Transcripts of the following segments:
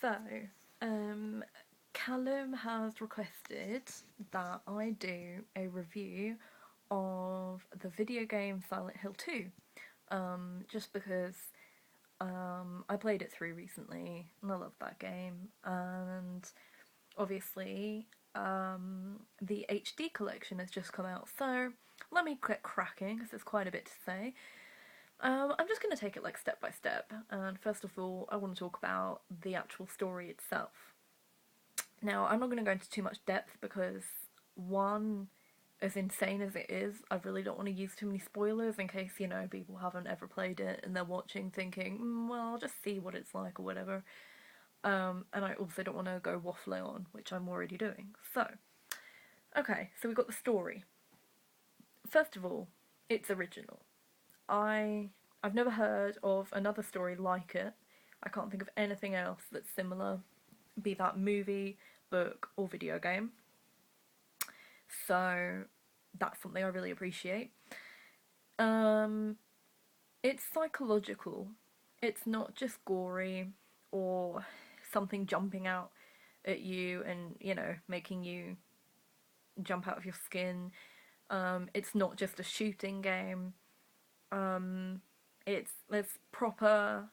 So, um, Calum has requested that I do a review of the video game Silent Hill 2. Just because I played it through recently and I love that game. And obviously, the HD collection has just come out. So, let me get cracking because there's quite a bit to say. I'm just going to take it like step by step. And first of all, I want to talk about the actual story itself. Now, I'm not going to go into too much depth because, one, as insane as it is, I really don't want to use too many spoilers in case, people haven't ever played it and they're watching thinking, well, I'll just see what it's like or whatever. And I also don't want to go waffling on, which I'm already doing. So, okay, so we've got the story. First of all, it's original. I've never heard of another story like it. I can't think of anything else that's similar, be that movie, book, or video game. So that's something I really appreciate. Um, it's psychological. It's not just gory or something jumping out at you and, making you jump out of your skin. It's not just a shooting game. There's proper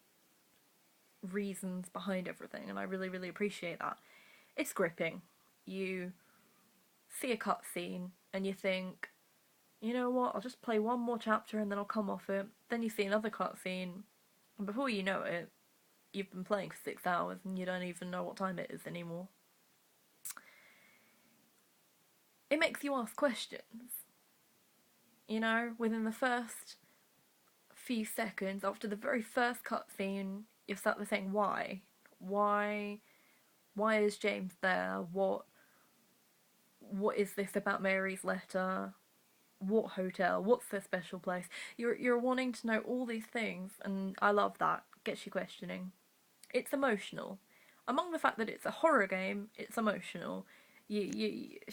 reasons behind everything, and I really, really appreciate that. It's gripping. You see a cutscene and you think, you know what, I'll just play one more chapter and then I'll come off it. Then you see another cutscene, and before you know it, you've been playing for 6 hours and you don't even know what time it is anymore. It makes you ask questions. Within the first few seconds after the very first cutscene, you're sat there saying, why? Why? Why is James there? What is this about Mary's letter? What hotel? What's their special place? You're wanting to know all these things, and I love that. Gets you questioning. It's emotional. Among the fact that it's a horror game, it's emotional. It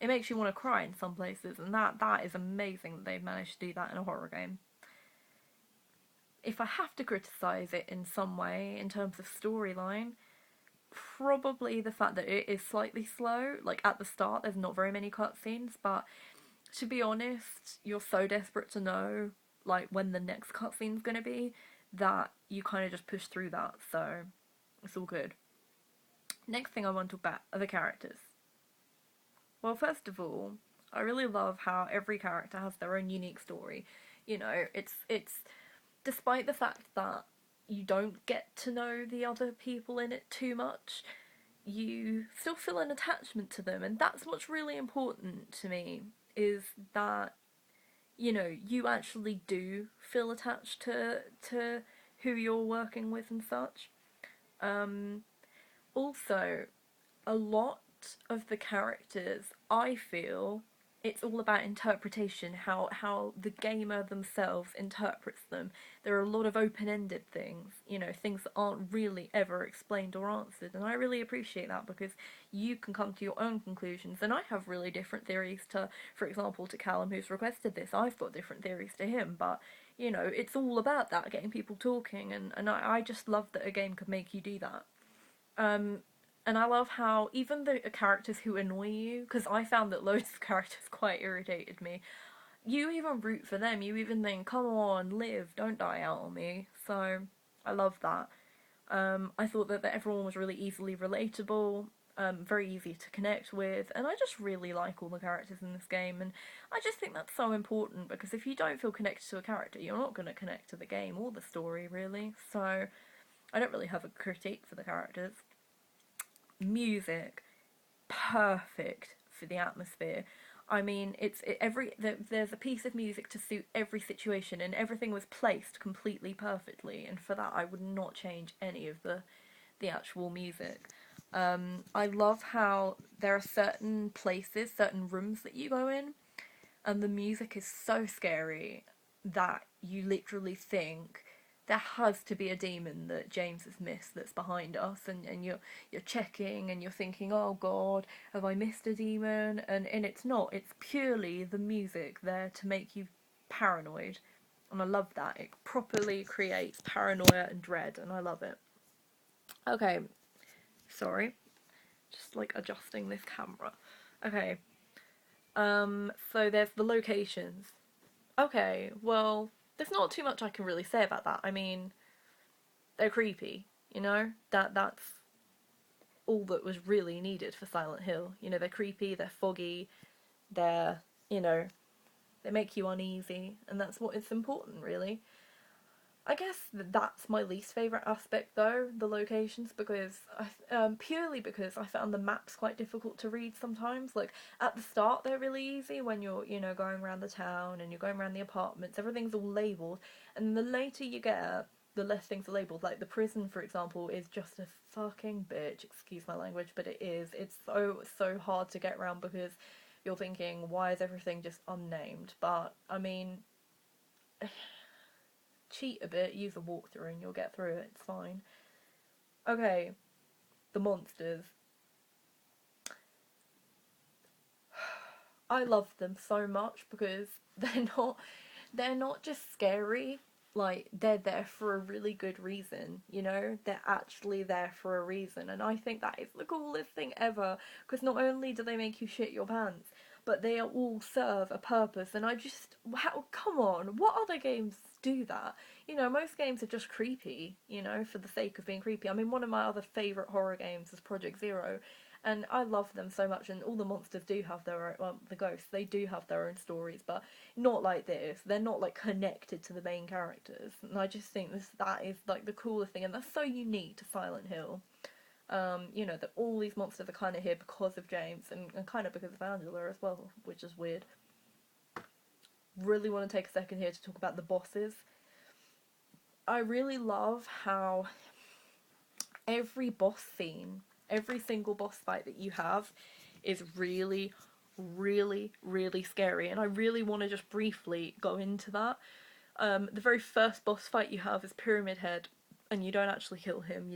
makes you want to cry in some places, and that is amazing that they've managed to do that in a horror game. If I have to criticise it in some way in terms of storyline, probably the fact that it is slightly slow. Like at the start, there's not very many cutscenes, but to be honest, you're so desperate to know like when the next cutscene's gonna be that you kind of just push through that. So it's all good. Next thing I want to talk about are the characters. Well, first of all, I really love how every character has their own unique story. It's despite the fact that you don't get to know the other people in it too much, you still feel an attachment to them, and that's what's really important to me, is that you actually do feel attached to who you're working with and such. Um, Also, a lot of the characters, I feel, it's all about interpretation, how the gamer themselves interprets them. There are a lot of open-ended things, things that aren't really ever explained or answered, and I really appreciate that because you can come to your own conclusions, and I have really different theories to, for example, to Calum who's requested this. I've got different theories to him, but it's all about that, getting people talking, and I just love that a game could make you do that. Um, and I love how even the characters who annoy you, because I found that loads of characters quite irritated me, you even root for them. You even think, come on, live, don't die out on me. So I love that. I thought that everyone was really easily relatable, very easy to connect with, and I just really like all the characters in this game, and I just think that's so important because if you don't feel connected to a character, you're not going to connect to the game or the story, really. So I don't really have a critique for the characters. Music, perfect for the atmosphere. I mean, there's a piece of music to suit every situation, and everything was placed completely perfectly. And for that, I would not change any of the actual music. I love how there are certain places, certain rooms that you go in, and the music is so scary that you literally think there has to be a demon that James has missed that's behind us, and you're checking and you're thinking, oh god, have I missed a demon? And it's not. It's purely the music there to make you paranoid. And I love that. It properly creates paranoia and dread, and I love it. Okay, Sorry, just like adjusting this camera. Okay. So there's the locations. Okay, well, there's not too much I can really say about that. I mean, they're creepy, you know? That's all that was really needed for Silent Hill. You know, they're creepy, they're foggy, they're, you know, they make you uneasy, and that's what is important, really. I guess that's my least favourite aspect, though, the locations, because purely because I found the maps quite difficult to read sometimes. Like, at the start, they're really easy when you're, you know, going around the town and you're going around the apartments, everything's all labelled, and the later you get, the less things are labelled. Like, the prison, for example, is just a fucking bitch, excuse my language, but it is. It's so hard to get around because you're thinking, why is everything just unnamed? But, I mean, cheat a bit, use a walkthrough, and you'll get through it. It's fine. Okay, the monsters. I love them so much because they're not just scary. Like, they're there for a really good reason, you know? They're actually there for a reason, and I think that is the coolest thing ever, because not only do they make you shit your pants, but they all serve a purpose, and I just, wow, come on, what other games do that? You know, most games are just creepy, you know, for the sake of being creepy. I mean, one of my other favourite horror games is Project Zero, and I love them so much, and all the monsters do have their own, well, the ghosts, they do have their own stories, but not like this. They're not like connected to the main characters, and I just think that is like the coolest thing, and that's so unique to Silent Hill. You know, that all these monsters are kind of here because of James, and kind of because of Angela as well, which is weird. Really want to take a second here to talk about the bosses. I really love how every boss scene, every single boss fight that you have is really, really scary, and I really want to just briefly go into that. The very first boss fight you have is Pyramid Head, and you don't actually kill him,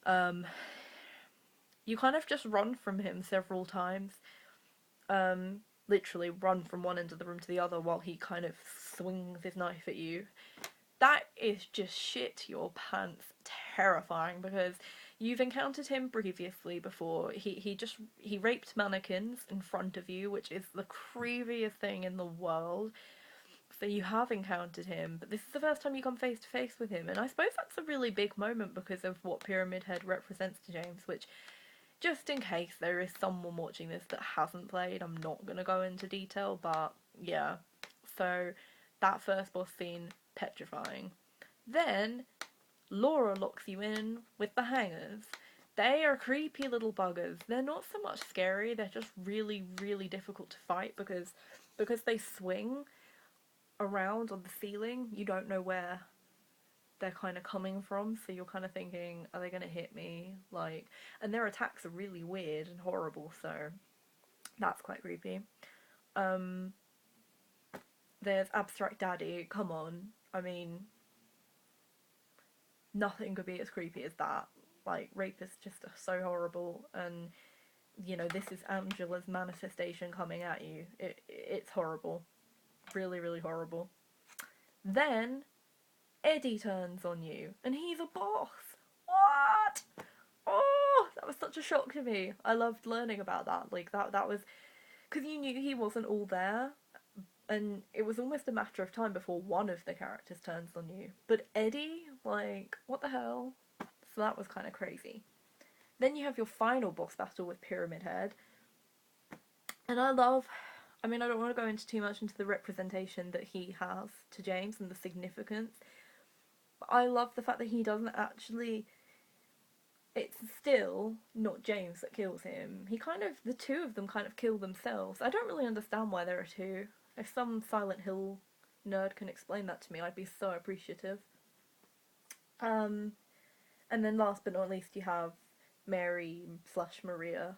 um, you kind of just run from him several times. Literally run from one end of the room to the other while he kind of swings his knife at you. That is just shit your pants terrifying, because you've encountered him previously before. He raped mannequins in front of you, which is the creepiest thing in the world. So you have encountered him, but this is the first time you come face to face with him, and I suppose that's a really big moment because of what Pyramid Head represents to James, which, just in case there is someone watching this that hasn't played, I'm not going to go into detail, but yeah. So, that first boss scene, petrifying. Then, Laura locks you in with the hangers. They are creepy little buggers. They're not so much scary, they're just really difficult to fight because they swing around on the ceiling, you don't know where they're kind of coming from, so you're kind of thinking, are they going to hit me? Like, and their attacks are really weird and horrible, so that's quite creepy. Um, there's Abstract Daddy, come on. I mean, nothing could be as creepy as that. Like, rape is just so horrible, and, you know, this is Angela's manifestation coming at you. It's horrible. Really horrible. Then Eddie turns on you, and he's a boss. What? Oh, that was such a shock to me. I loved learning about that. Like, that was... Because you knew he wasn't all there, and it was almost a matter of time before one of the characters turns on you. But Eddie, like, what the hell? So that was kind of crazy. Then you have your final boss battle with Pyramid Head. And I love... I mean, I don't want to go into too much into the representation that he has to James and the significance. I love the fact that he doesn't actually... It's still not James that kills him. The two of them kind of kill themselves. I don't really understand why there are two. If some Silent Hill nerd can explain that to me, I'd be so appreciative. And then last but not least, you have Mary/Maria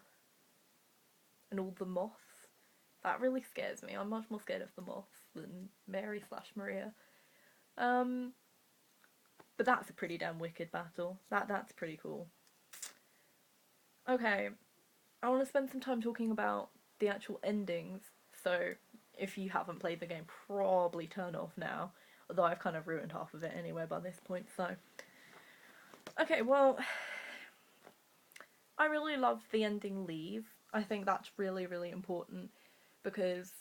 and all the moths. That really scares me. I'm much more scared of the moths than Mary/Maria. But that's a pretty damn wicked battle. That's pretty cool. Okay, I want to spend some time talking about the actual endings. So, if you haven't played the game, probably turn off now. Although I've kind of ruined half of it anyway by this point, so... Okay, well... I really love the ending leave. I think that's really, really important because,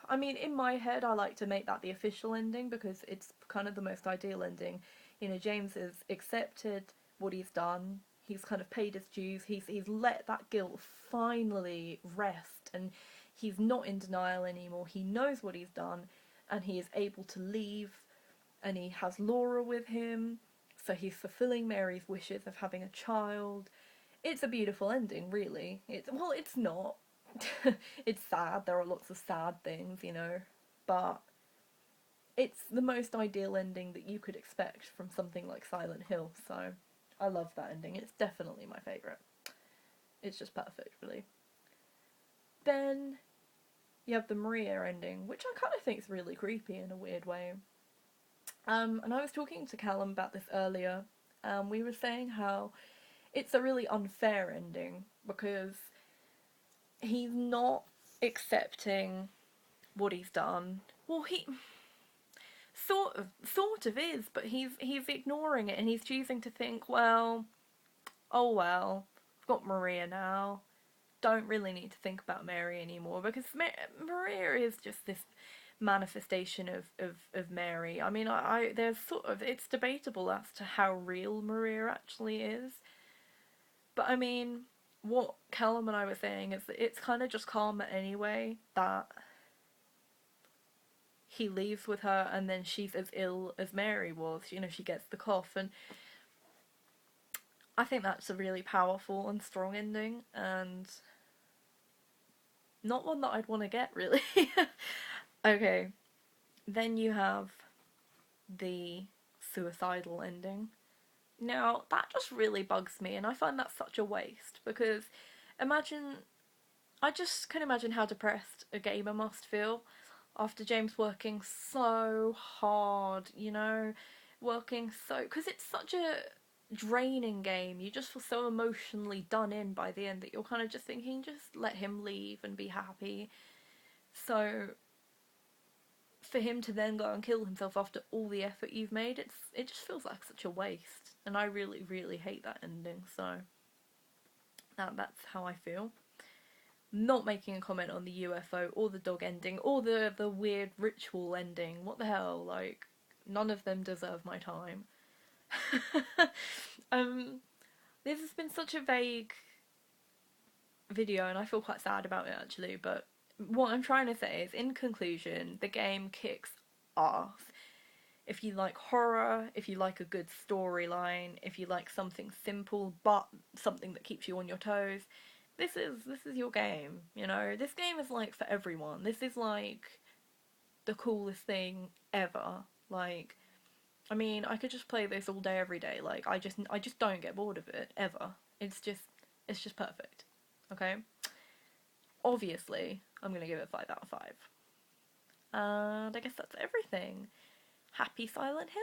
I mean, in my head, I like to make that the official ending because it's kind of the most ideal ending. You know, James has accepted what he's done. He's kind of paid his dues. He's let that guilt finally rest, and he's not in denial anymore. He knows what he's done, and he is able to leave. And he has Laura with him, so he's fulfilling Mary's wishes of having a child. It's a beautiful ending, really. It's not. It's sad. There are lots of sad things, you know, but it's the most ideal ending that you could expect from something like Silent Hill. So I love that ending. It's definitely my favourite. It's just perfect, really. Then you have the Maria ending, which I kind of think is really creepy in a weird way. And I was talking to Calum about this earlier. We were saying how it's a really unfair ending because he's not accepting what he's done. Well, he sort of is, but he's ignoring it and he's choosing to think, well, oh well, I've got Maria now. Don't really need to think about Mary anymore because Maria is just this manifestation of Mary. I mean, there's sort of, it's debatable as to how real Maria actually is. But I mean, what Calum and I were saying is that it's kind of just karma anyway that he leaves with her and then she's as ill as Mary was. You know, she gets the cough, and I think that's a really powerful and strong ending, and not one that I'd want to get, really. Okay, then you have the suicidal ending. Now, that just really bugs me, and I find that such a waste because imagine, I just can imagine how depressed a gamer must feel after James working so hard, you know, working so. Because it's such a draining game, you just feel so emotionally done in by the end that you're kind of just thinking, just let him leave and be happy. So for him to then go and kill himself after all the effort you've made, it just feels like such a waste, and I really, really hate that ending. So that's how I feel. Not making a comment on the UFO or the dog ending or the weird ritual ending. What the hell? Like, none of them deserve my time. This has been such a vague video, and I feel quite sad about it actually. But what I'm trying to say is, in conclusion, the game kicks ass. If you like horror, if you like a good storyline, if you like something simple but something that keeps you on your toes, this is your game, you know? This game is like for everyone. This is like the coolest thing ever. Like, I mean, I could just play this all day every day. Like, I just don't get bored of it ever. It's just perfect. Okay? Obviously, I'm going to give it 5 out of 5. And I guess that's everything. Happy Silent Hill,